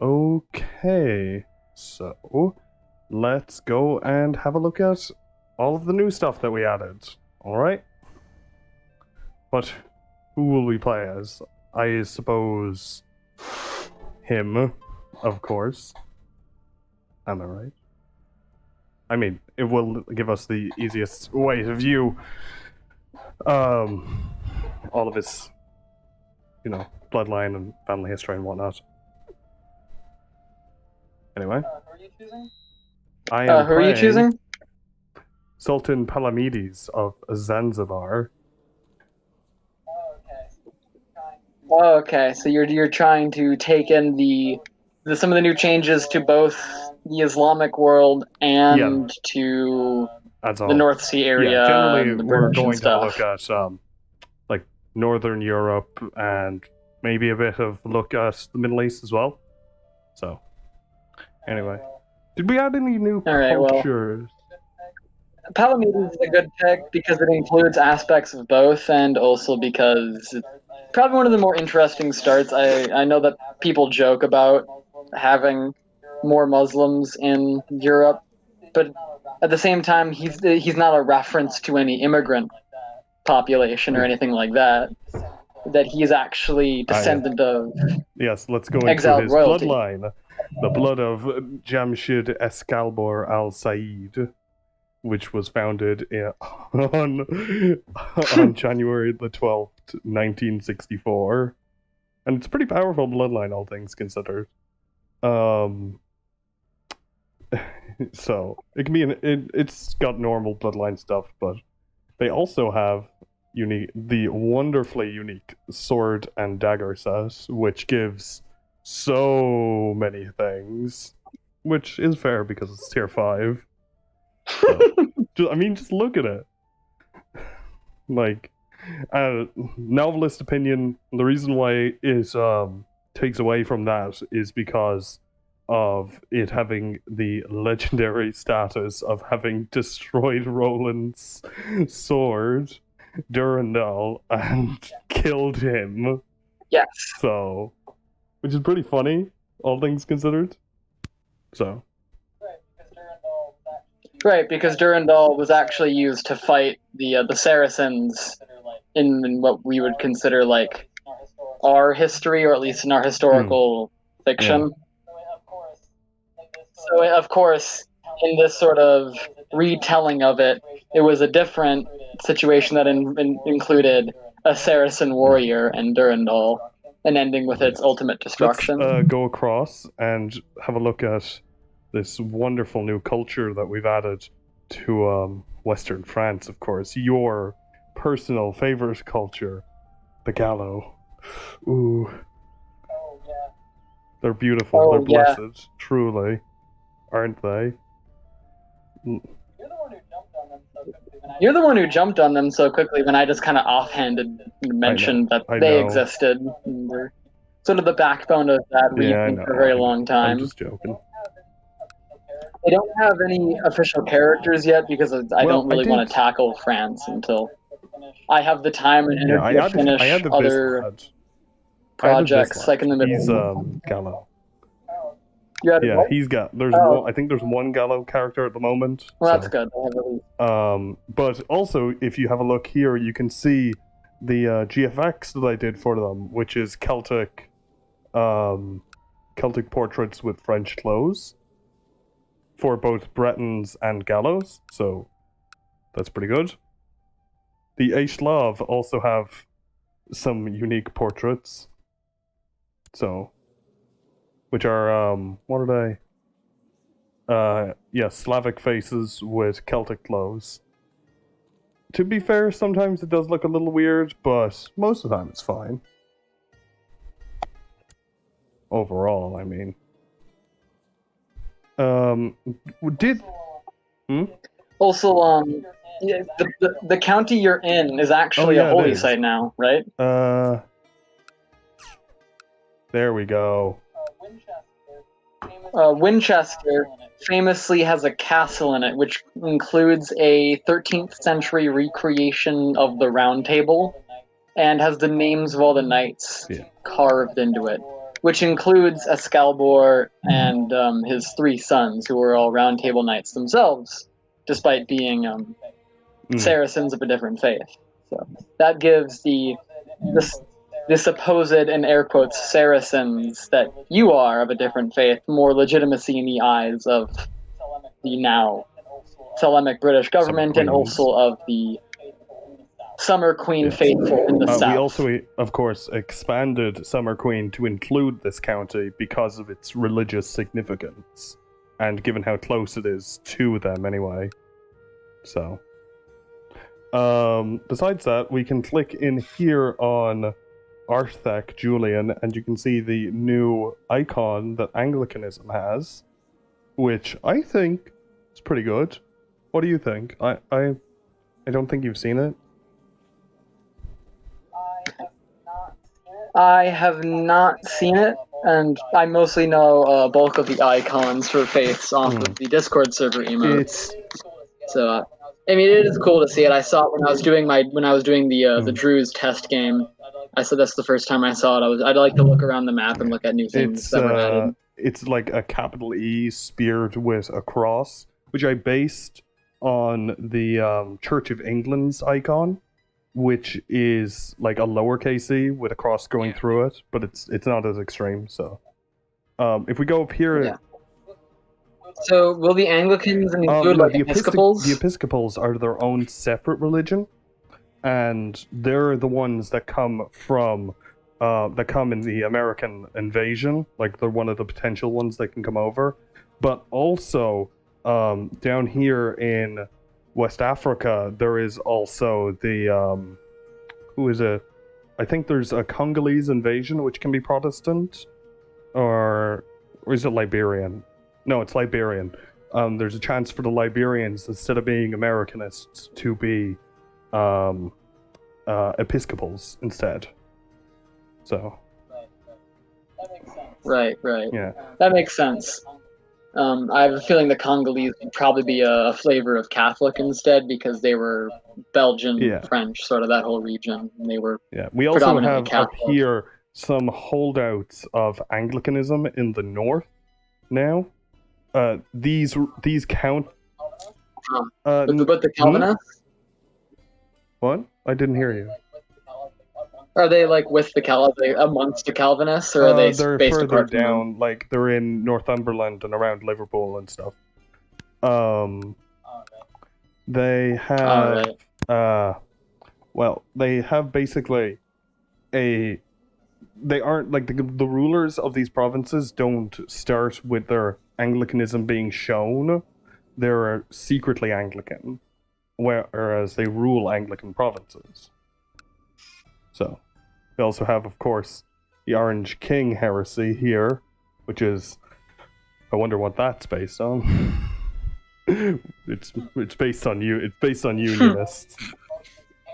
Okay, so let's go and have a look at all of the new stuff that we added. Alright? But who will we play as? I suppose him, of course. Am I right? I mean, it will give us the easiest way to view all of his, bloodline and family history and whatnot. Anyway, I am Who are you playing choosing? Sultan Palamides of Zanzibar. Oh, okay. So you're trying to take in some of the new changes to both the Islamic world Yeah, and to that's the all. North Sea Yeah, area generally and the we're British and going to have a look stuff. at like Northern Europe and maybe a bit of look at the Middle East as well. So, anyway, did we add any new All right. Well, cultures? Palamedes is a good pick because it includes aspects of both, and also because it's probably one of the more interesting starts. I know that people joke about having more Muslims in Europe, but at the same time, he's not a reference to any immigrant population or anything like that. That he is actually Yeah. descendant of Yes, let's go into exiled his royalty. bloodline. The blood of Jamshid Escalbor al Said, which was founded on January the 12th, 1964. And it's a pretty powerful bloodline, all things considered. Um, so it can be it's got normal bloodline stuff, but they also have the wonderfully unique sword and dagger set, which gives so many things, which is fair because it's tier 5. So, just look at it. Like, novelist opinion, the reason why it takes away from that is because of it having the legendary status of having destroyed Roland's sword, Durandal, and killed him. Yes. So, which is pretty funny, all things considered. So, Right, because Durandal was actually used to fight the Saracens in what we would consider like our history, or at least in our historical yeah. fiction. So, of course, in this sort of retelling of it, it was a different situation that included a Saracen warrior and Durandal, and ending with its ultimate Let's destruction. go across and have a look at this wonderful new culture that we've added to Western France, of course. Your personal favorite culture, the Gallo. Ooh, they're beautiful. They're Oh yeah, blessed, truly, aren't they? you're the one who jumped on them so quickly when I just kind of offhanded I know. mentioned that I they know. existed. And they're sort of the backbone of that Yeah, I region for a know. very I know. long I'm time. just joking. They don't have any official characters yet because I Well, don't I really want did. to tackle France until I have the time and Yeah, energy to I finish added this other lad. I added this projects like lad. in the He's Middle. Gallo. You added Yeah, what? he's got. There's Oh, one. I think there's one Gallo character at the moment. well, that's So, good. I have at least. but also if you have a look here, you can see the GFX that I did for them, which is Celtic portraits with French clothes for both Bretons and Gallows. So that's pretty good. The Aishlav also have some unique portraits. So, which are what are they? Yeah, Slavic faces with Celtic clothes. To be fair, sometimes it does look a little weird, but most of the time it's fine. Overall, I mean. Um, did. Hmm? Also, yeah, the county you're in is Oh, actually a yeah, it holy is. site now, right? Uh, there we go. Winchester famously has a castle in it, which includes a 13th century recreation of the Round Table and has the names of all the knights Yeah. carved into it, which includes Excalibur and his 3 sons, who were all Round Table Knights themselves, despite being Saracens of a different faith. So that gives the supposed, in air quotes, Saracens that you are of a different faith more legitimacy in the eyes of the now Thelemic British government and also of the Summer Queen faithful in the south. We also, of course, expanded Summer Queen to include this county because of its religious significance, and given how close it is to them anyway. So, besides that, we can click in here on Arthek Julian, and you can see the new icon that Anglicanism has, which I think is pretty good. What do you think? I don't think you've seen it. I have not seen it, and I mostly know a bulk of the icons for faiths off of the Discord server emotes. So, I mean, it is cool to see it. I saw it when I was doing the Druze test game. I said that's the first time I saw it. I'd like to look around the map and look at new things that were added. It's like a capital E speared with a cross, which I based on the Church of England's icon, which is like a lowercase e with a cross going through it, but it's not as extreme. So, if we go up here, so will the Anglicans include like Episcopals? The Episcopals are their own separate religion, and they're the ones that come from in the American invasion. Like they're one of the potential ones that can come over, but also down here in West Africa, there is also the I think there's a Congolese invasion which can be Protestant, or is it Liberian? No, it's Liberian. There's a chance for the Liberians, instead of being Americanists, to be Episcopals instead. So. Right. Yeah. That makes sense. I have a feeling the Congolese would probably be a flavor of Catholic instead, because they were Belgian, French, sort of that whole region. And they were we also have up here some holdouts of Anglicanism in the north now. These count. But the Calvinists? What? I didn't hear you. Are they like with amongst the Calvinists, or are they they're based further apart from down? them? Like they're in Northumberland and around Liverpool and stuff. They have they have basically they aren't like the rulers of these provinces don't start with their Anglicanism being shown. They're secretly Anglican, whereas they rule Anglican provinces. So, we also have, of course, the Orange King heresy here, which is, I wonder what that's based on. It's based on you. It's based on unionists.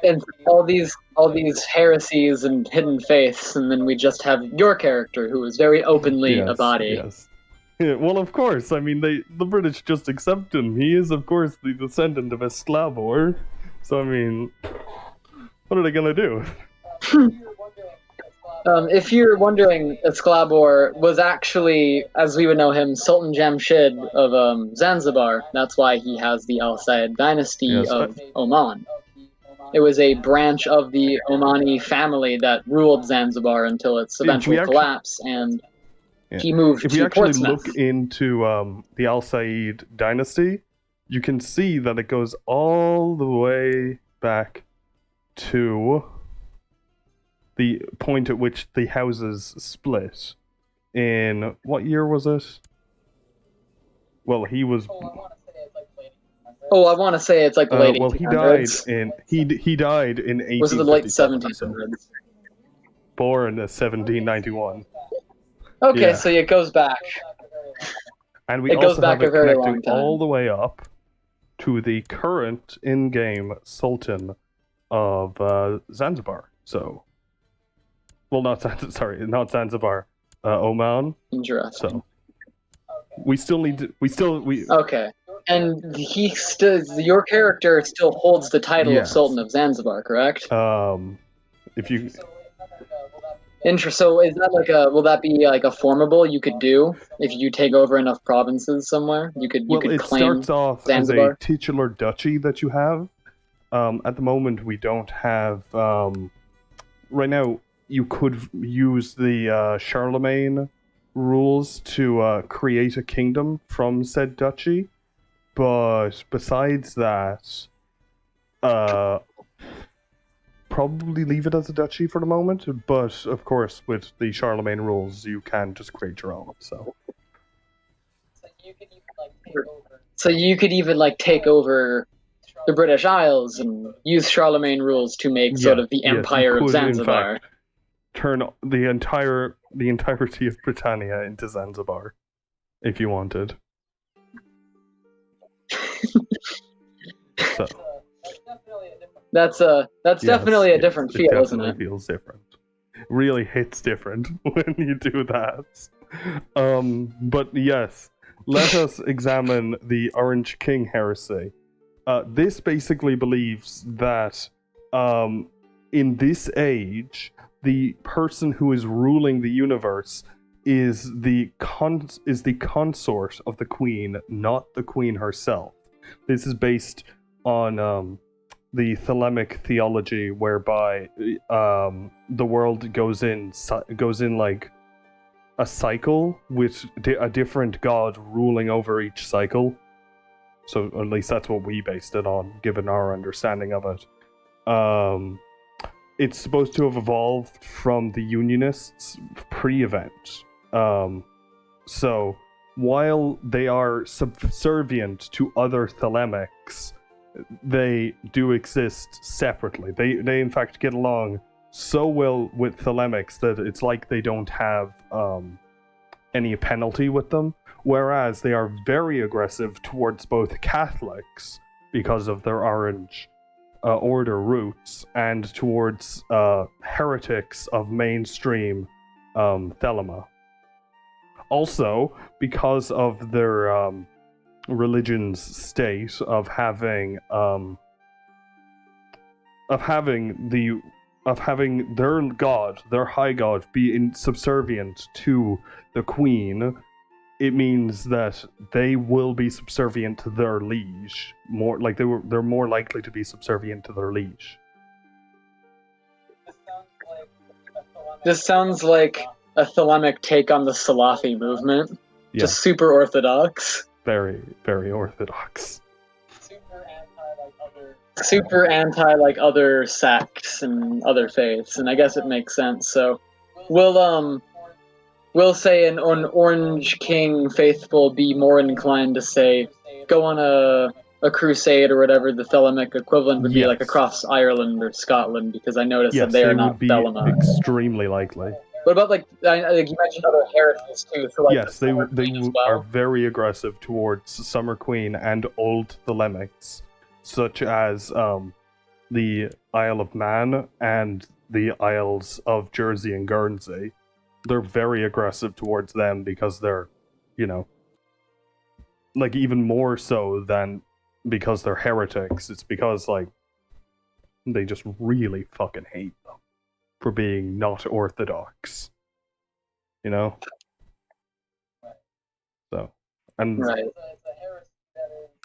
And all these heresies and hidden faiths, and then we just have your character, who is very openly a body. Yes. Yeah, well, of course. I mean, the British just accept him. He is, of course, the descendant of Excalibur. So, I mean, what are they gonna do? If you're wondering, Excalibur was actually, as we would know him, Sultan Jamshid of Zanzibar. That's why he has the Al Said dynasty of Oman. It was a branch of the Omani family that ruled Zanzibar until its eventual collapse, and he moved to Portsmouth. If you actually look into the Al Said dynasty, you can see that it goes all the way back to the point at which the houses split. In what year was it? Well, he was. Oh, I want to say it's like the late 1800s. He died in 1857. Was it the late 1700s? Born in 1791. Okay, so it goes back. And we also have it connecting all the way up to the current in-game Sultan of Zanzibar. So, well, not Zanzibar, Oman. Interesting. So, we still need to. Okay. And your character still holds the title of Sultan of Zanzibar, correct? If you So is that like a? Will that be like a formable you could do if you take over enough provinces somewhere? You Well, could it claim starts off as a Zanzibar. titular duchy that you have. At the moment, we don't have. Right now, you could use the Charlemagne rules to create a kingdom from said duchy, but besides that, uh, probably leave it as a duchy for the moment. But of course, with the Charlemagne rules, you can just create your own. So So you could even like take over the British Isles and use Charlemagne rules to make sort yeah, of the yes, you Empire of could in Zanzibar. fact turn the entirety of Britannia into Zanzibar if you wanted. So That's yes, definitely a yes, different it feel, isn't definitely it? feels different. Really hits different when you do that. But yes, let us examine the Orange King heresy. This basically believes that in this age, the person who is ruling the universe is the consort of the queen, not the queen herself. This is based on the Thelemic theology, whereby the world goes in like a cycle with a different god ruling over each cycle. So at least that's what we based it on, given our understanding of it. It's supposed to have evolved from the Unionists pre-event. So while they are subservient to other Thelemics, they do exist separately. They in fact get along so well with Thelemics that it's like they don't have any penalty with them, whereas they are very aggressive towards both Catholics because of their Orange Order roots and towards heretics of mainstream Thelema. Also, because of their religion's state of having their god, their high god, be subservient to the queen, it means that they will be subservient to their liege. More like they're more likely to be subservient to their liege. This sounds like a Thelemic take on the Salafi movement. Yeah, Just super orthodox. very, very orthodox. Super anti like other sects and other faiths, and I guess it makes sense. So we'll say an Orange King faithful be more inclined to say go on a crusade or whatever the Thelemic equivalent would be, like Yes. across Ireland or Scotland, because I noticed Yes, that they are they not would be Thelema. extremely likely. What about like you mentioned other heresies too? So like Yes, the they Summer Queen as are well. very aggressive towards Summer Queen and old Thelemics, such as the Isle of Man and the Isles of Jersey and Guernsey. They're very aggressive towards them because they're, you know, like even more so than because they're heretics. It's because like they just really fucking hate them for being not orthodox. You know? So and Right.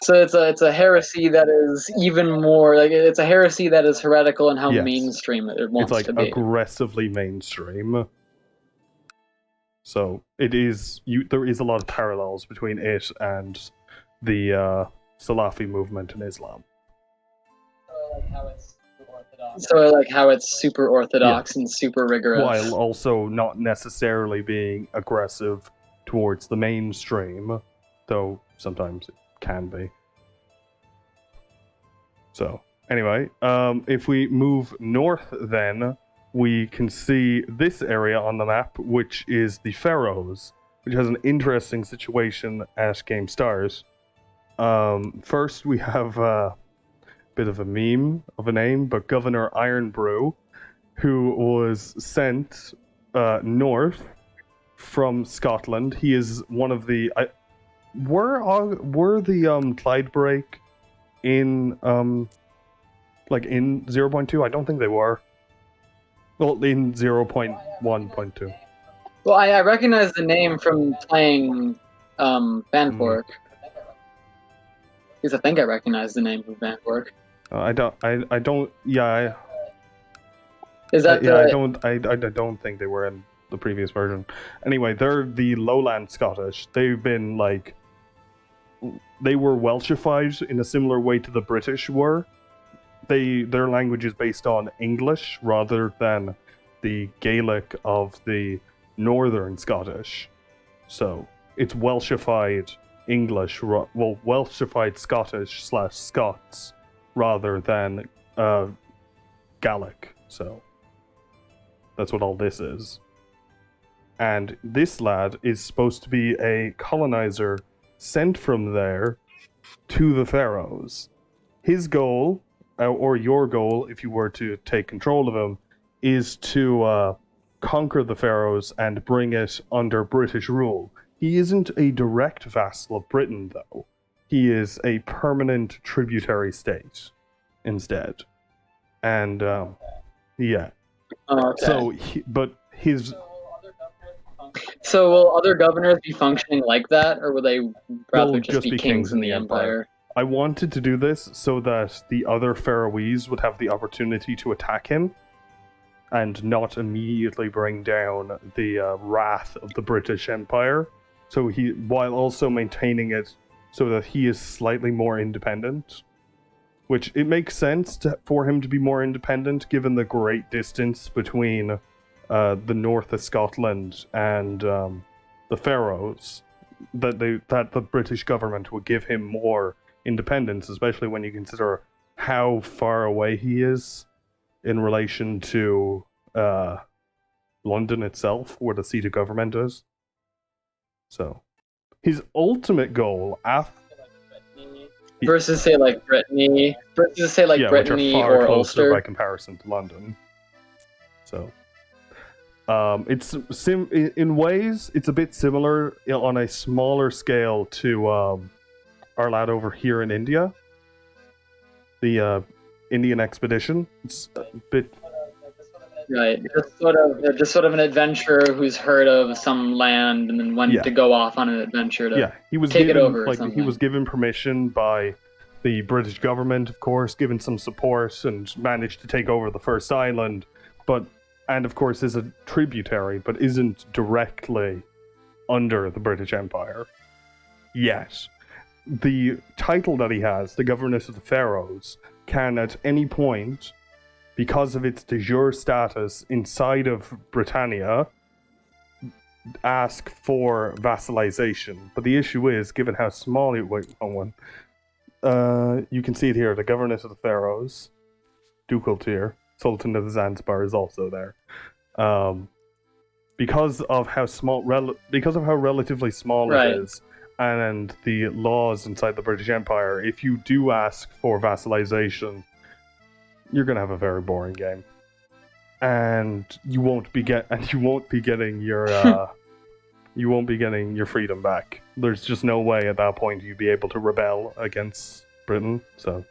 So it's a heresy that is even more like it's a heresy that is heretical in how yes, mainstream it it's wants like to be. aggressively mainstream. So it is there is a lot of parallels between it and the Salafi movement in Islam. So I like how it's super orthodox Yes. and super rigorous. While also not necessarily being aggressive towards the mainstream, though sometimes it can be. So anyway, if we move north then, we can see this area on the map, which is the Faroes, which has an interesting situation at Game Stars. First, we have a bit of a meme of a name, but Governor Ironbrew, who was sent north from Scotland. He is one of the. Were the Clyde break in like in 0.2? I don't think they were. Well, in 0.1.2. Well, I recognize the name from playing Vanfork. Because I think I recognize the name from Vanfork. I don't. Yeah, Is that I don't think they were in the previous version. Anyway, they're the Lowland Scottish. They've been like, they were Welshified in a similar way to the British were. Their language is based on English rather than the Gaelic of the Northern Scottish. So it's Welshified English, Welshified Scottish / Scots rather than Gaelic. So that's what all this is. And this lad is supposed to be a colonizer sent from there to the Faroes. His goal, or your goal, if you were to take control of him, is to conquer the Faroes and bring it under British rule. He isn't a direct vassal of Britain, though. He is a permanent tributary state instead. And, yeah. Oh, okay. So, So will other governors be functioning like that, or will they rather They'll just be kings in the Empire? I wanted to do this so that the other Faroese would have the opportunity to attack him and not immediately bring down the wrath of the British Empire. So while also maintaining it so that he is slightly more independent, which it makes sense for him to be more independent given the great distance between the north of Scotland and the Faroes. That the British government would give him more independence, especially when you consider how far away he is in relation to London itself, where the seat of government is. So, his ultimate goal versus say like Brittany, Brittany which are far or closer Ulster by comparison to London. So, it's in ways it's a bit similar on a smaller scale to our lad over here in India, the Indian expedition. It's a bit right. Just sort of an adventurer who's heard of some land and then went to go off on an adventure to he was take given, it over. Or like something. he was given permission by the British government, of course, given some support and managed to take over the first island, and of course is a tributary, but isn't directly under the British Empire yet. The title that he has, the Governess of the Faroes, can at any point, because of its de jure status inside of Britannia, ask for vassalization. But the issue is, given how small it was, you can see it here, the Governess of the Faroes, ducal tier, Sultan of Zanzibar is also there. Because of how relatively small it is, and the laws inside the British Empire, if you do ask for vassalization, you're gonna have a very boring game, and you won't be getting your freedom back. There's just no way at that point you'd be able to rebel against Britain. So,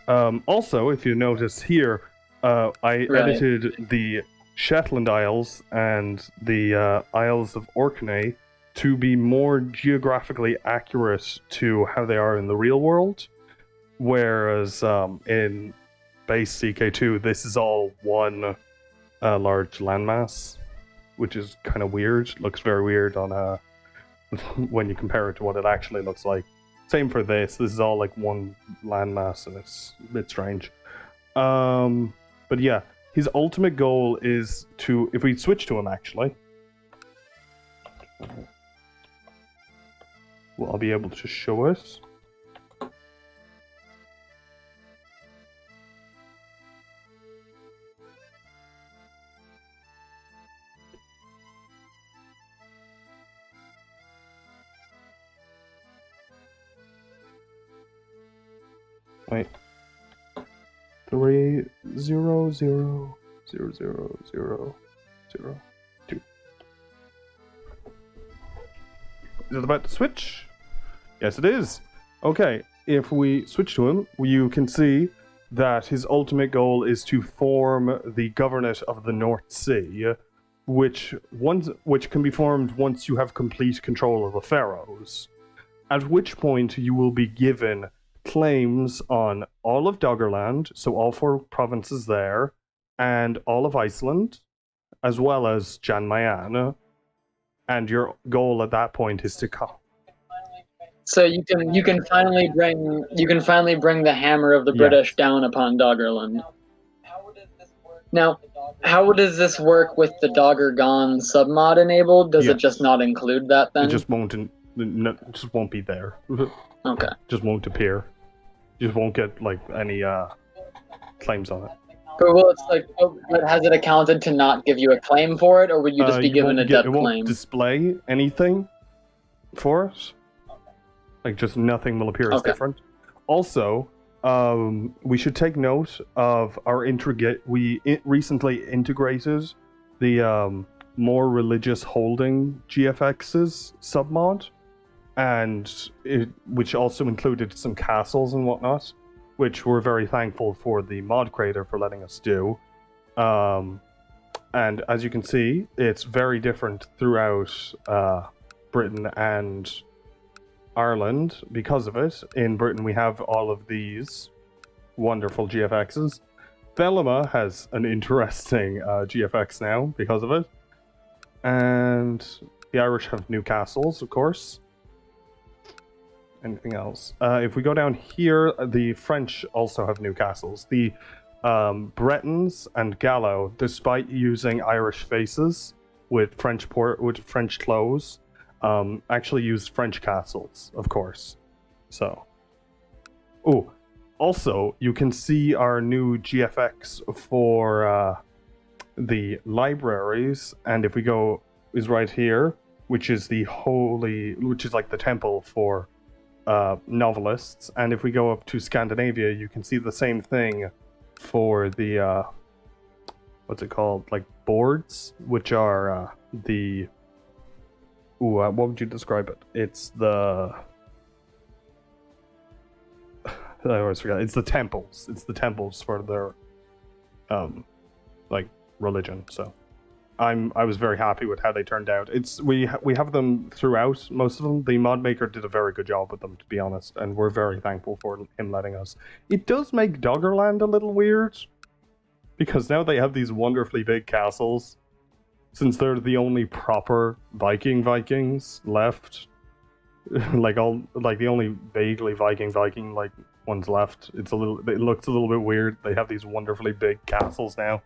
also, if you notice here, I edited the Shetland Isles and the Isles of Orkney to be more geographically accurate to how they are in the real world. Whereas in base CK2, this is all one large landmass, which is kind of weird. Looks very weird on when you compare it to what it actually looks like. Same for this. This is all like one landmass, and it's a bit strange. But yeah, his ultimate goal is to, if we switch to him actually, well, I'll be able to show it. Wait. 3 0 0 0 0 0 0 2. Is it about to switch? Yes, it is. Okay, if we switch to him, you can see that his ultimate goal is to form the Governorate of the North Sea, which can be formed once you have complete control of the Faroes. At which point you will be given claims on all of Doggerland, so all 4 provinces there, and all of Iceland, as well as Jan Mayen. And your goal at that point is to So you can finally bring the hammer of the British down upon Doggerland. Now, how does this work with the Dogger Gone submod enabled? Does it just not include that then? It just won't be there. Okay. Just won't appear. You just won't get like any claims on it. But it's like, but has it accounted to not give you a claim for it, or would you just be given a dead claim? It won't display anything for it. Like, just nothing will appear as different. Also, we should take note of our we recently integrated the more religious holding GFX's submod, and which also included some castles and whatnot, which we're very thankful for the mod creator for letting us do. And as you can see, it's very different throughout Britain and Ireland because of it. In Britain, we have all of these wonderful GFXs. Thelema has an interesting GFX now because of it. And the Irish have new castles, of course. Anything else? If we go down here, the French also have new castles. The Bretons and Gallo, despite using Irish faces with French clothes, actually use French castles, of course. So, also you can see our new GFX for the libraries, and if we go, is right here, which is like the temple for novelists. And if we go up to Scandinavia, you can see the same thing for the what's it called, like boards, which are the what would you describe it? It's the I always forget. It's the temples. It's the temples for their like religion. So I was very happy with how they turned out. We have them throughout, most of them. The mod maker did a very good job with them, to be honest, and we're very thankful for him letting us. It does make Doggerland a little weird, because now they have these wonderfully big castles, since they're the only proper Vikings left. like the only vaguely Viking like ones left. It looks a little bit weird. They have these wonderfully big castles now.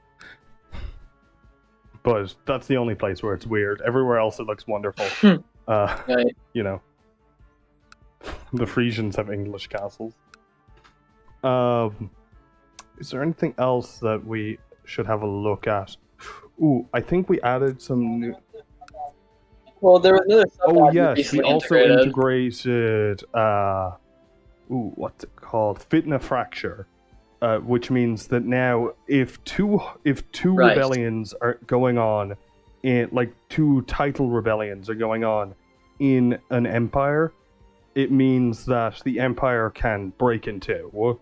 But that's the only place where it's weird. Everywhere else it looks wonderful. Right. You know, the Frisians have English castles. Is there anything else that we should have a look at? I think we added some new... Well, there was another Oh yes, we also integrated what's it called? Fitna Fracture. Which means that now, if two rebellions are going on, two title rebellions are going on in an empire, it means that the empire can break in two,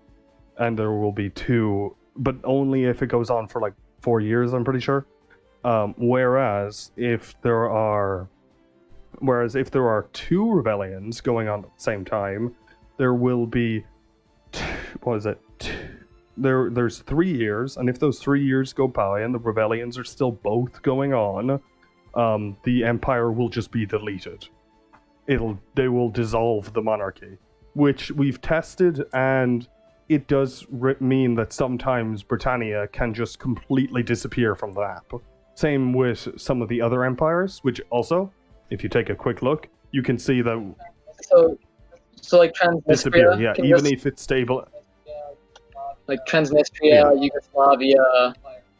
and there will be two, but only if it goes on for 4 years, I'm pretty sure. Whereas if there are two rebellions going on at the same time, there will be there's 3 years, and if those 3 years go by and the rebellions are still both going on, the empire will just be deleted. They will dissolve the monarchy, which we've tested, and it does mean that sometimes Britannia can just completely disappear from the map. Same with some of the other empires, which also, if you take a quick look, you can see that so like Transnistria disappear. Yeah, even if it's stable. Like Transnistria, Yugoslavia,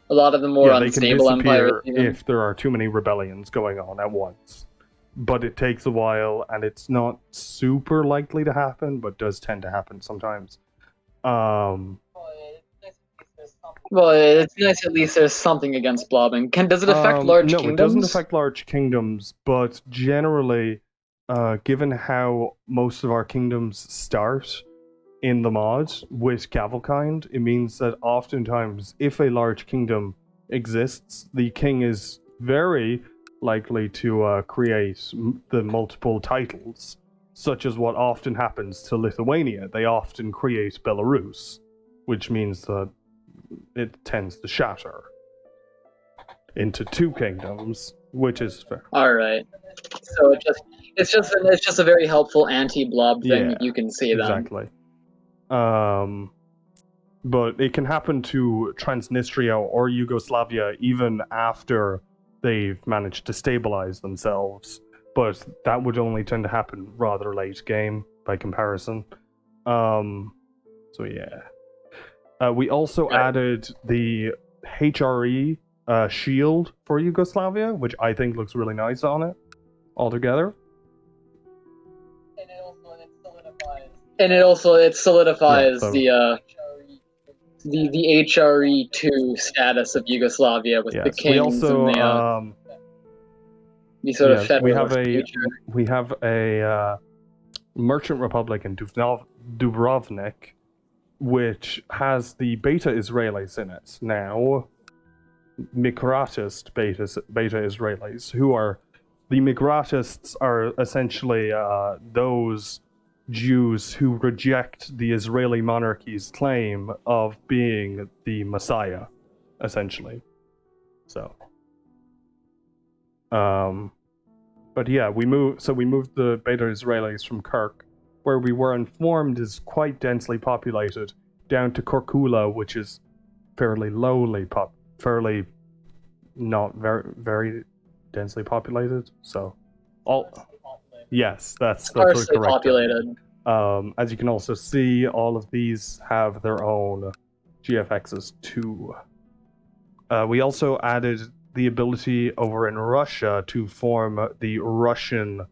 a lot of the more unstable empires. If there are too many rebellions going on at once. But it takes a while, and it's not super likely to happen, but does tend to happen sometimes. Well, it's nice at least there's something against blobbing. Does it affect large kingdoms? No, it doesn't affect large kingdoms, but generally, given how most of our kingdoms start, in the mod with Gavelkind, it means that oftentimes, if a large kingdom exists, the king is very likely to create the multiple titles, such as what often happens to Lithuania. They often create Belarus, which means that it tends to shatter into two kingdoms, which is fair. All right. So it's just a very helpful anti-blob thing. Yeah, You can see them. exactly. But it can happen to Transnistria or Yugoslavia even after they've managed to stabilize themselves. But that would only tend to happen rather late game by comparison. So yeah. We also added the HRE shield for Yugoslavia, which I think looks really nice on it altogether. And it solidifies Yeah, the HRE2 status of Yugoslavia with the yes, kings we also and the sort of yes, federalist nature. we have a merchant republic in Dubrovnik, which has the beta Israelis in it now. Migratist beta Israelis, who are the Migratists are essentially those Jews who reject the Israeli monarchy's claim of being the Messiah, essentially. So, but yeah, we moved the beta Israelis from Kirk, where we were informed is quite densely populated, down to Korkula, which is fairly fairly not very densely populated. So, yes, that's the Sparsely correct populated. term. As you can also see, all of these have their own GFXs too. We also added the ability over in Russia to form the Russian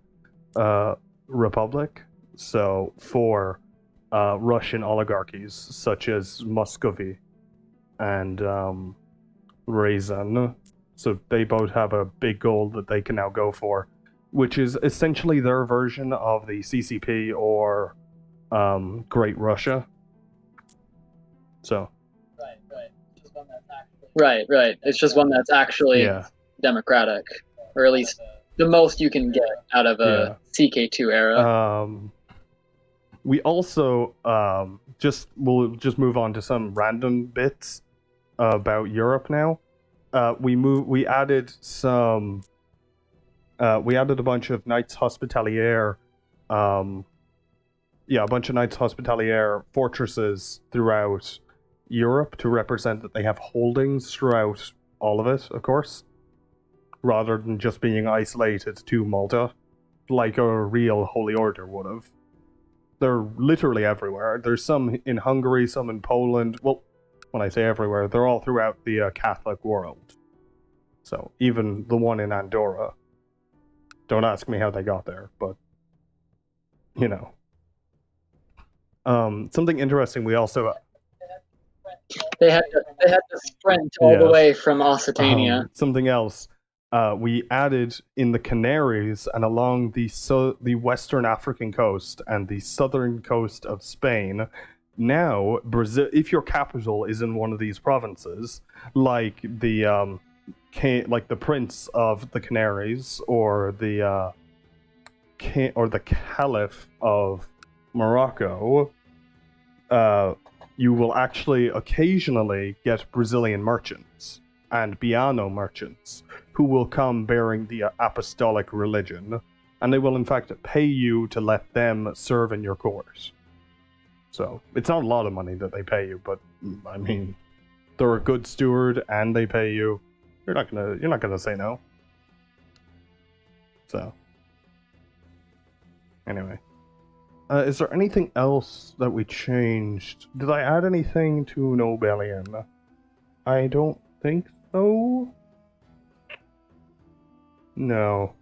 Republic. So for Russian oligarchies such as Muscovy and Ryazan. So they both have a big goal that they can now go for, which is essentially their version of the CCP or Great Russia. So. Right. It's just one that's actually democratic, or at least the most you can get out of a CK2 era. We also we'll just move on to some random bits about Europe now. We added a bunch of Knights Hospitalier, a bunch of Knights Hospitalier fortresses throughout Europe to represent that they have holdings throughout all of it, of course, rather than just being isolated to Malta, like a real Holy Order would have. They're literally everywhere. There's some in Hungary, some in Poland. Well, when I say everywhere, they're all throughout the Catholic world. So even the one in Andorra. Don't ask me how they got there, but you know. Something interesting. We also they had to sprint all the way from Occitania. Something else. We added in the Canaries and along the western African coast and the southern coast of Spain. Now, Brazil, if your capital is in one of these provinces, like the Prince of the Canaries or the Caliph of Morocco, you will actually occasionally get Brazilian merchants and Biano merchants who will come bearing the apostolic religion, and they will in fact pay you to let them serve in your court. So it's not a lot of money that they pay you, but I mean, they're a good steward and they pay you. You're not gonna say no. So anyway. Is there anything else that we changed? Did I add anything to Nobelian? I don't think so. No.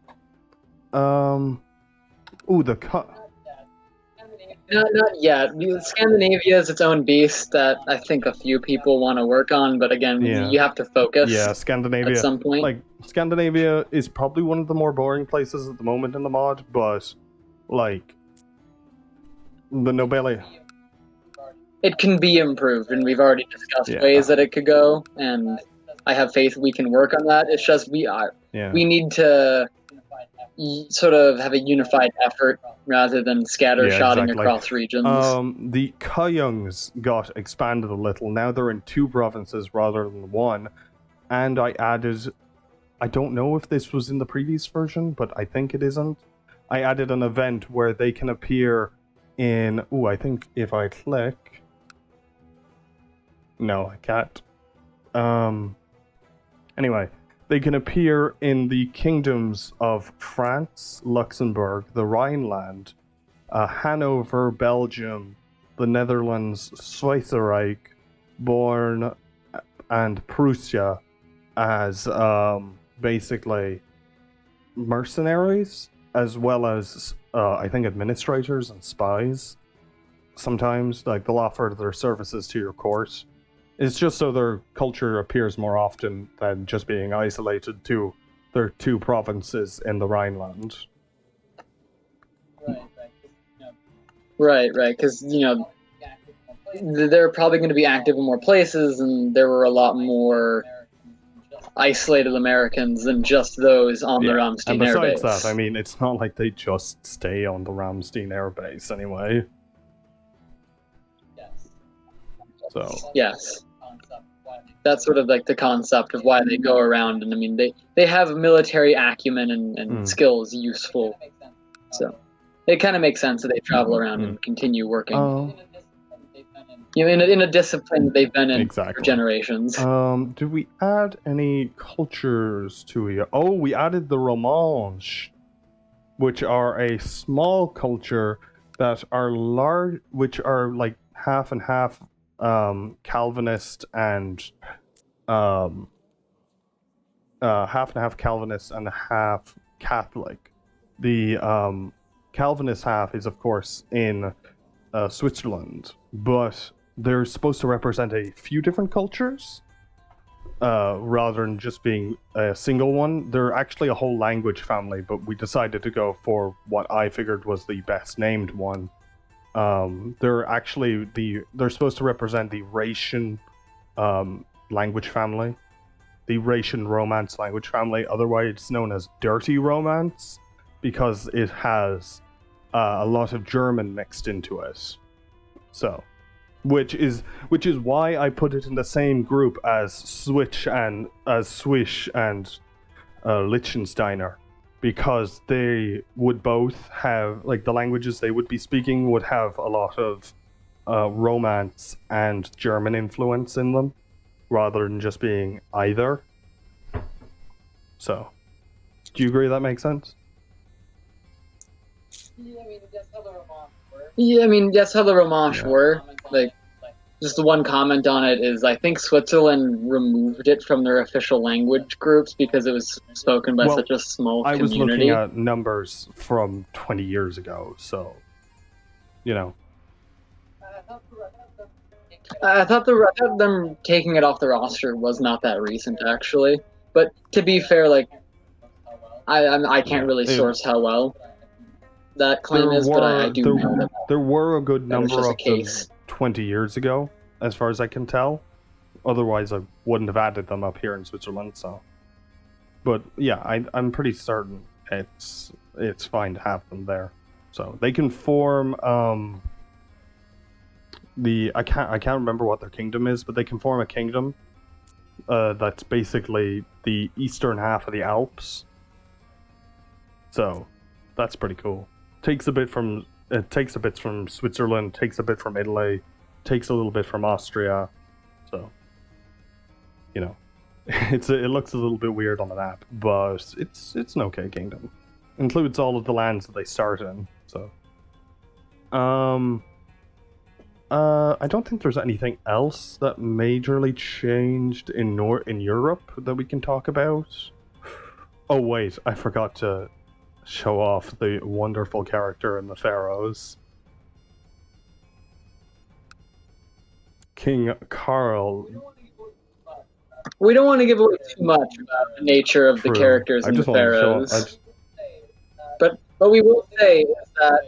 The cut. Not yet. Scandinavia is its own beast that I think a few people want to work on, but again, you have to focus. Yeah, Scandinavia. At some point. Like, Scandinavia is probably one of the more boring places at the moment in the mod, but like the Nobelia. it can be improved, and we've already discussed Yeah. ways that it could go, and I have faith we can work on that. It's just we need to sort of have a unified effort rather than scattershotting exactly. across regions. The Kayungs got expanded a little. Now they're in 2 provinces rather than 1. And I don't know if this was in the previous version, but I think it isn't. I added an event where they can appear in... I think if I click... No, I can't. Anyway, they can appear in the kingdoms of France, Luxembourg, the Rhineland, Hanover, Belgium, the Netherlands, Schweizerreich, Born, and Prussia as basically mercenaries, as well as I think administrators and spies. Sometimes, like, they'll offer their services to your court. It's just so their culture appears more often than just being isolated to their 2 provinces in the Rhineland. Right, because, they're probably going to be active in more places, and there were a lot more isolated Americans than just those on the Ramstein airbase. And besides that, I mean, it's not like they just stay on the Ramstein airbase anyway. So yes, that's sort of like the concept of why they go around, and I mean they have military acumen and skills useful, so it kind of makes sense that they travel around and continue working. In a discipline that they've been in for generations. Did we add any cultures to it? Oh, we added the Romanche, which are a small culture that are large, which are like half and half Calvinist and half and half Calvinist and half Catholic. The Calvinist half is, of course, in Switzerland, but they're supposed to represent a few different cultures rather than just being a single one. They're actually a whole language family, but we decided to go for what I figured was the best named one. They're supposed to represent the Rhaetian language family, the Rhaetian Romance language family. Otherwise, it's known as Dirty Romance because it has a lot of German mixed into it. So, which is why I put it in the same group as Swiss and Liechtensteiner. Because they would both have, like, the languages they would be speaking would have a lot of Romance and German influence in them, rather than just being either. So, do you agree that makes sense? Yeah, I mean, that's how the Romanche were. Like, just the one comment on it is I think Switzerland removed it from their official language groups because it was spoken by such a small community. I was looking at numbers from 20 years ago, so, I thought them taking it off the roster was not that recent, actually. But to be fair, like, I can't really source how well that claim is, but I do know that there were a good number of them 20 years ago, as far as I can tell. Otherwise, I wouldn't have added them up here in Switzerland. So, but yeah, I'm pretty certain it's fine to have them there. So they can form I can't remember what their kingdom is, but they can form a kingdom that's basically the eastern half of the Alps. So that's pretty cool. Takes a bit from Switzerland, takes a bit from Italy, takes a little bit from Austria. So, it looks a little bit weird on the map, but it's an okay kingdom. Includes all of the lands that they start in. So, I don't think there's anything else that majorly changed in Europe that we can talk about. Oh wait, I forgot to show off the wonderful character in the Pharaohs. King Carl. We don't want to give away too much about the nature of the characters in the Pharaohs. But what we will say is that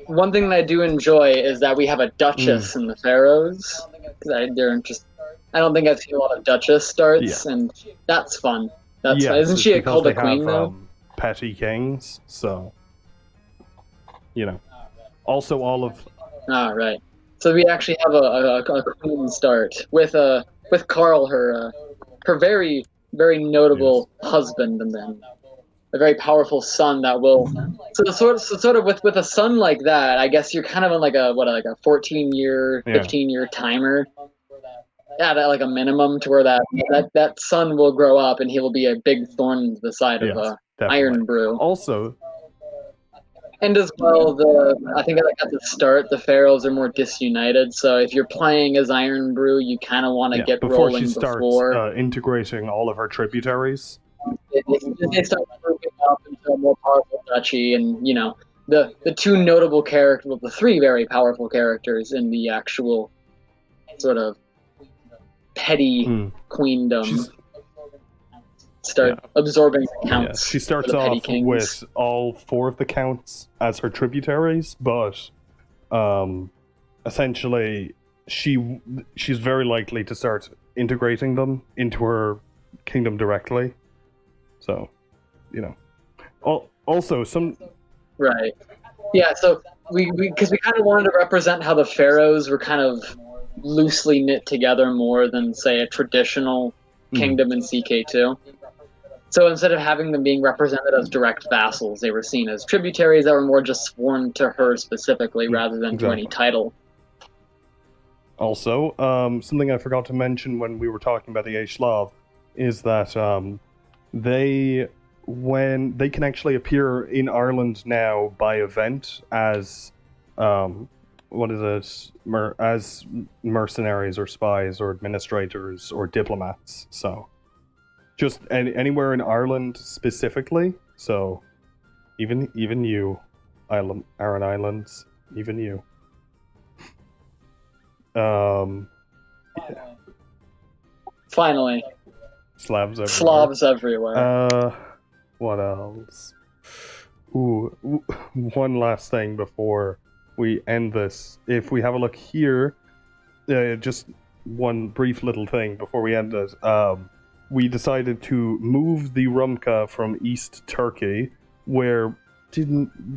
one thing that I do enjoy is that we have a duchess in the Pharaohs. I don't think I've seen a lot of duchess starts, and that's fun. That's fun. Yes, Isn't it's she because called they a queen have though? petty kings, so you know. Also, all of Ah, right. So we actually have a queen start with Carl, her very yes, notable husband, and then a very powerful son that will. So sort of with a son like that, I guess you're kind of on like a 14-year, yeah, 15-year timer. Yeah, that like a minimum to where that son will grow up and he will be a big thorn in the side of yes, definitely. Iron Brew. Also, And as well, I think like at the start, the Pharaohs are more disunited. So if you're playing as Iron Brew, you kind of want to yeah, get before she rolling starts before integrating all of her tributaries. they start grouping up into a more powerful duchy. And the two notable characters, well, the three very powerful characters in the actual sort of petty Mm. queendom She's start yeah, absorbing the yeah. counts She for starts the petty off kings. with all 4 of the counts as her tributaries, but essentially she's very likely to start integrating them into her kingdom directly. So, you know. Also, some Right. Yeah, so because we kind of wanted to represent how the pharaohs were kind of loosely knit together more than say a traditional kingdom in CK2. So instead of having them being represented as direct vassals, they were seen as tributaries that were more just sworn to her specifically rather than to any exactly. title. Also, something I forgot to mention when we were talking about the Ashlav is that they when they can actually appear in Ireland now by event as what is it as mercenaries or spies or administrators or diplomats. So just anywhere in Ireland specifically. So even you, Aran Islands, even you. Um, Finally, Slavs everywhere. Slavs everywhere. What else? Ooh, one last thing before we end this. If we have a look here, just one brief little thing before we end it. We decided to move the Rumka from East Turkey, where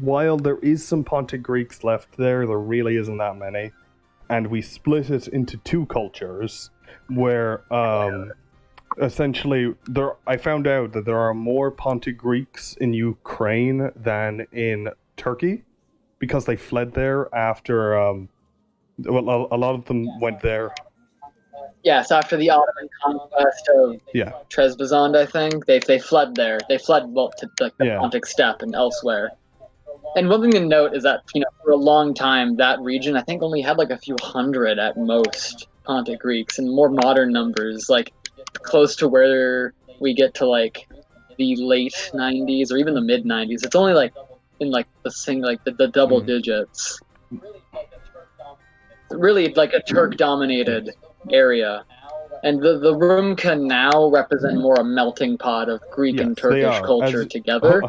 while there is some Pontic Greeks left there really isn't that many, and we split it into 2 cultures, where essentially I found out that there are more Pontic Greeks in Ukraine than in Turkey, because they fled there after well, a lot of them went there. Yes, after the Ottoman conquest of Yeah, Trebizond, I think they fled there. They fled well to the yeah, Pontic Steppe and elsewhere. And one thing to note is that for a long time that region I think only had like a few hundred at most Pontic Greeks, and more modern numbers like close to where we get to like the late 90s or even the mid 90s. It's only like in like the double digits. Really like a Turk dominated area. And the Rumka now represent more a melting pot of Greek and yes, they Turkish are. culture As together.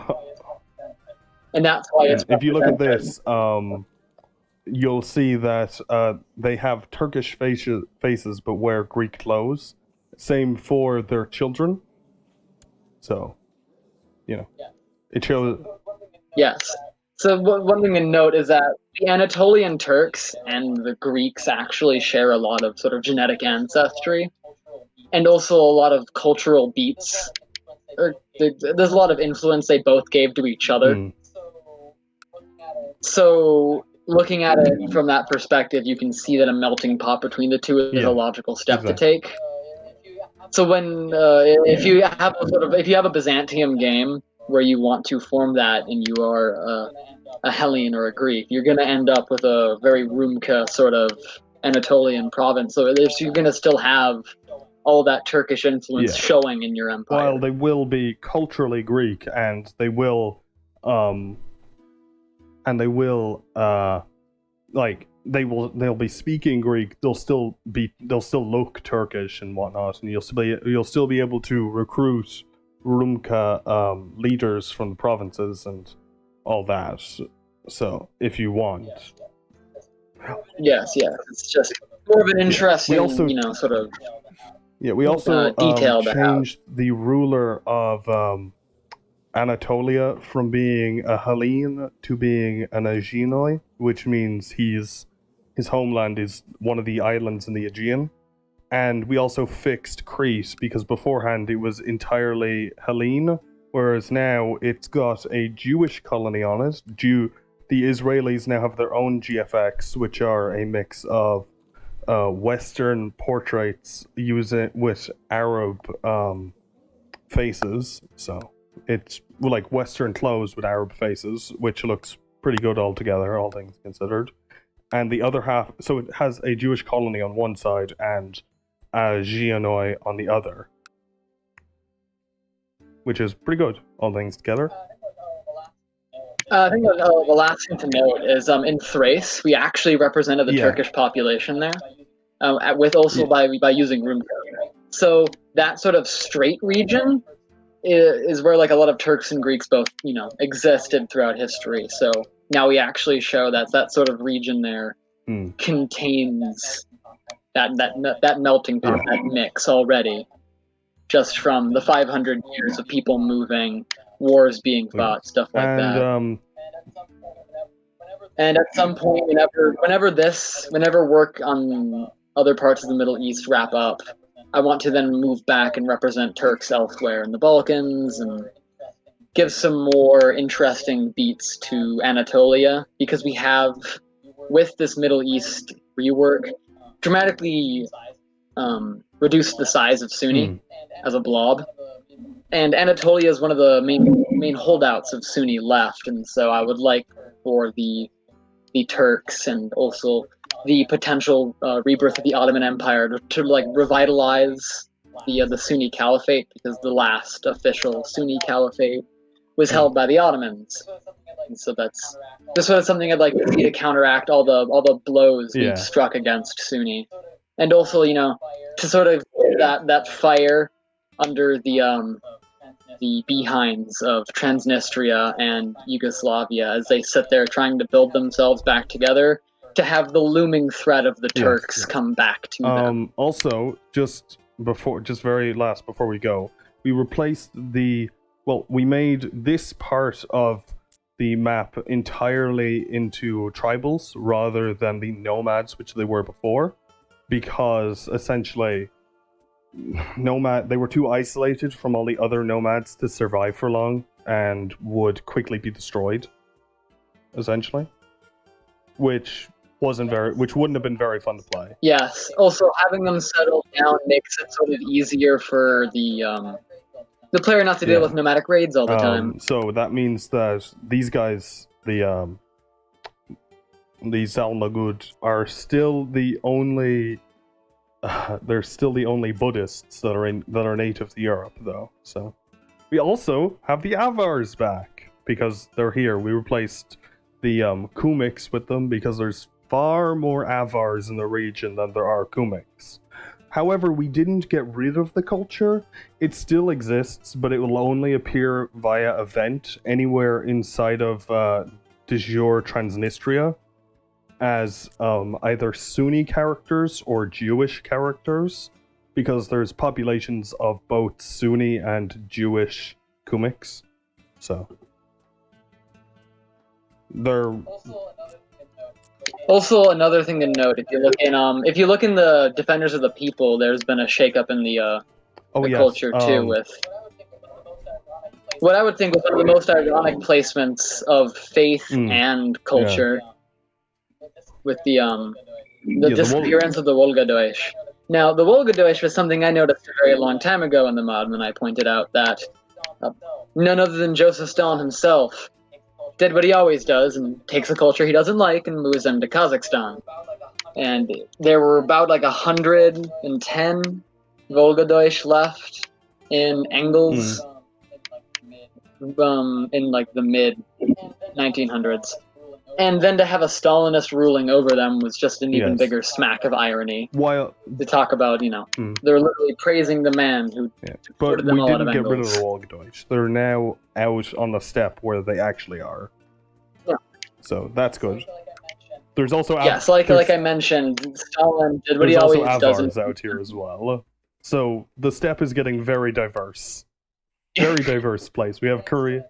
And that's why it's if you look at represented. this, you'll see that they have Turkish faces but wear Greek clothes. Same for their children. So, it shows. Yes. So one thing to note is that the Anatolian Turks and the Greeks actually share a lot of sort of genetic ancestry, and also a lot of cultural beats. There's a lot of influence they both gave to each other. So looking at it from that perspective, you can see that a melting pot between the two is a logical step to take. So when if you have a Byzantium game where you want to form that and you are a Hellene or a Greek, you're going to end up with a very Rumka sort of Anatolian province. So you're going to still have all that Turkish influence showing in your empire. While they will be culturally Greek, and they will they'll be speaking Greek, they'll still look Turkish and whatnot, and you'll still be able to recruit Rumka leaders from the provinces and all that. So if you want, Yes, it's just more of an interesting, also- sort of we also detail to have. changed the ruler of Anatolia from being a Hellene to being an Aeginoi, which means his homeland is one of the islands in the Aegean. And we also fixed Crete because beforehand it was entirely Hellene, whereas now it's got a Jewish colony on it. The Israelis now have their own GFX, which are a mix of Western portraits using with Arab faces. So it's like Western clothes with Arab faces, which looks pretty good altogether, all things considered. And the other half, so it has a Jewish colony on one side and a Gianoi on the other, which is pretty good, all things together. I think the last thing to note is in Thrace, we actually represented the Turkish population there, with also by using room code. So that sort of strait region is where like a lot of Turks and Greeks both existed throughout history. So now we actually show that sort of region there contains that melting pot, that mix already, just from the 500 years of people moving, wars being fought, stuff like that. And at some point, whenever work on other parts of the Middle East wrap up, I want to then move back and represent Turks elsewhere in the Balkans and give some more interesting beats to Anatolia, because we have, with this Middle East rework, dramatically reduced the size of Sunni as a blob. And Anatolia is one of the main holdouts of Sunni left, and so I would like for the Turks and also the potential rebirth of the Ottoman Empire to like revitalize the Sunni Caliphate, because the last official Sunni Caliphate was held by the Ottomans. And so this was something I'd like to see to counteract all the blows we struck against Sunni, and also to sort of that fire under the behinds of Transnistria and Yugoslavia as they sit there trying to build themselves back together, to have the looming threat of the Turks come back to them. Also, just very last before we go, we replaced we made this part of the map entirely into tribals rather than the nomads, which they were before, because essentially they were too isolated from all the other nomads to survive for long and would quickly be destroyed, essentially, which wouldn't have been very fun to play. Yes. Also, having them settle down makes it sort of easier for the player not to deal with nomadic raids all the time. So that means that these guys, the Zalnagud, are still the only. They're still the only Buddhists that are native to Europe, though. So we also have the Avars back because they're here. We replaced the Kumiks with them because there's far more Avars in the region than there are Kumiks. However, we didn't get rid of the culture. It still exists, but it will only appear via event anywhere inside of de jure Transnistria as either Sunni characters or Jewish characters, because there's populations of both Sunni and Jewish Kumiks. So they're also another thing to note. If you look in the Defenders of the People, there's been a shakeup in the culture too. With what I would think was one of the most ironic placements of faith and culture. With the disappearance of the Volga-Deutsch. Now, the Volga-Deutsch was something I noticed a very long time ago in the mod when I pointed out that none other than Joseph Stalin himself did what he always does and takes a culture he doesn't like and moves them to Kazakhstan. And there were about like 110 Volga-Deutsch left in Engels in like the mid 1900s. And then to have a Stalinist ruling over them was just an even bigger smack of irony. While to talk about, they're literally praising the man who but them we all didn't out of get rid of Engels. the Volga-Deutsch. They're now out on the steppe where they actually are. Yeah. So that's good. There's also Yes, like I mentioned, Stalin did what there's he also always does. Avars out here as well. So the steppe is getting very diverse. Very diverse place. We have Korea.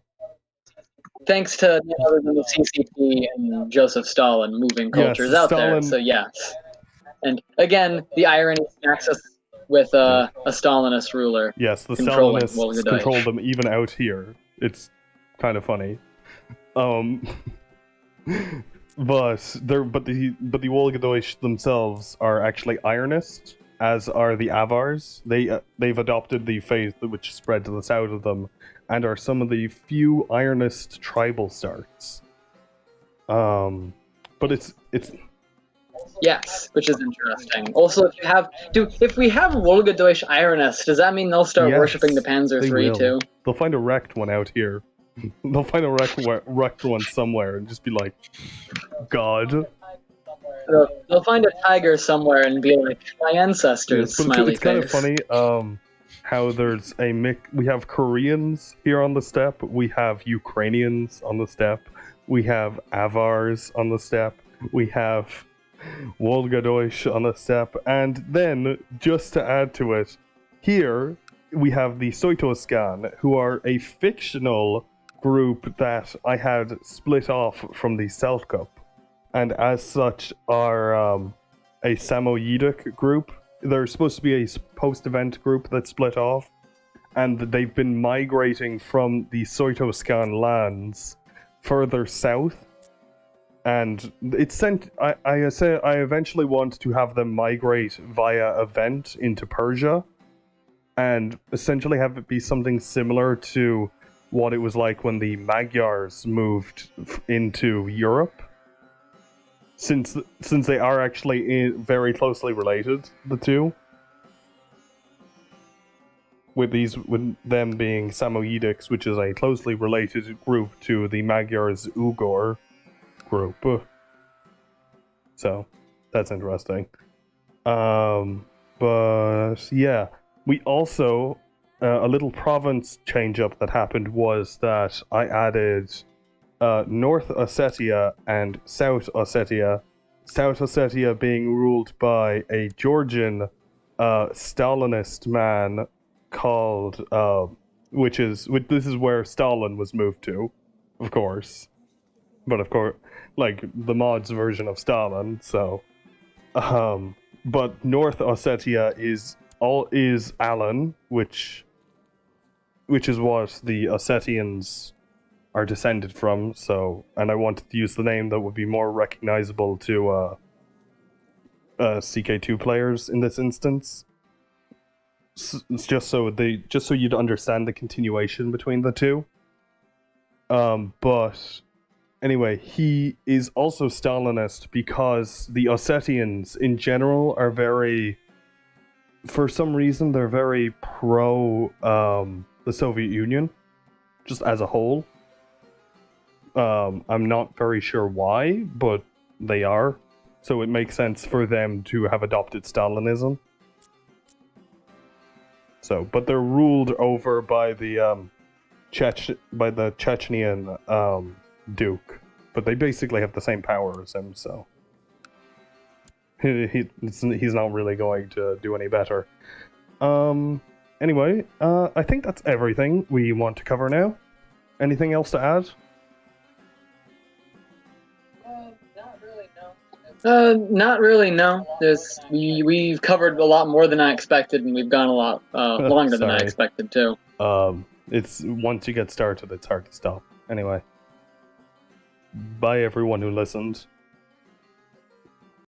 Thanks to none other than the CCP and Joseph Stalin moving cultures out there. Stalin- So yes. And again, the irony smacks us with a Stalinist ruler. Yes, the controlling Stalinists Volga control Deutsch. them even out here. It's kind of funny. But the Volga Deutsch themselves are actually Ironist, as are the Avars. They've adopted the faith which spread to the south of them, and are some of the few Ironist tribal starts. But it's Yes, which is interesting. Also, if we have Volga Deutsch Ironists, does that mean they'll start Yes, worshipping the Panzer they III will. too? They'll find a wrecked one out here. They'll find a wrecked one somewhere and just be like, God. They'll find a tiger somewhere and be like, my ancestors. Yes, but smiley it's kind of face. funny. How there's a mix. We have Koreans here on the steppe. We have Ukrainians on the steppe. We have Avars on the steppe. We have Volga Deutsch on the steppe. And then, just to add to it, here we have the Soitoskan, who are a fictional group that I had split off from the Selkup, and as such are a Samoyedic group. They're supposed to be a post-event group that split off, and they've been migrating from the Soitoskan lands further south. And it's sent. I eventually want to have them migrate via event into Persia, and essentially have it be something similar to what it was like when the Magyars moved into Europe. Since they are actually very closely related, the two, with them being Samoyedics, which is a closely related group to the Magyars Uyghur group. So that's interesting. But yeah, we also a little province change up that happened was that I added North Ossetia and South Ossetia. South Ossetia being ruled by a Georgian Stalinist man called this is where Stalin was moved to, of course. But of course, like the mods version of Stalin. So, but North Ossetia is Alan, which is what the Ossetians are descended from. So, and I wanted to use the name that would be more recognizable to CK2 players in this instance. It's just so you'd understand the continuation between the two. But anyway, he is also Stalinist because the Ossetians in general are for some reason, they're very pro the Soviet Union, just as a whole. I'm not very sure why, but they are. So it makes sense for them to have adopted Stalinism. So, but they're ruled over by the Chechenian Duke, but they basically have the same power as him. So he's not really going to do any better. Anyway, I think that's everything we want to cover now. Anything else to add? Not really, no. We've covered a lot more than I expected, and we've gone a lot longer than I expected, too. It's once you get started, it's hard to stop. Anyway. Bye everyone who listened.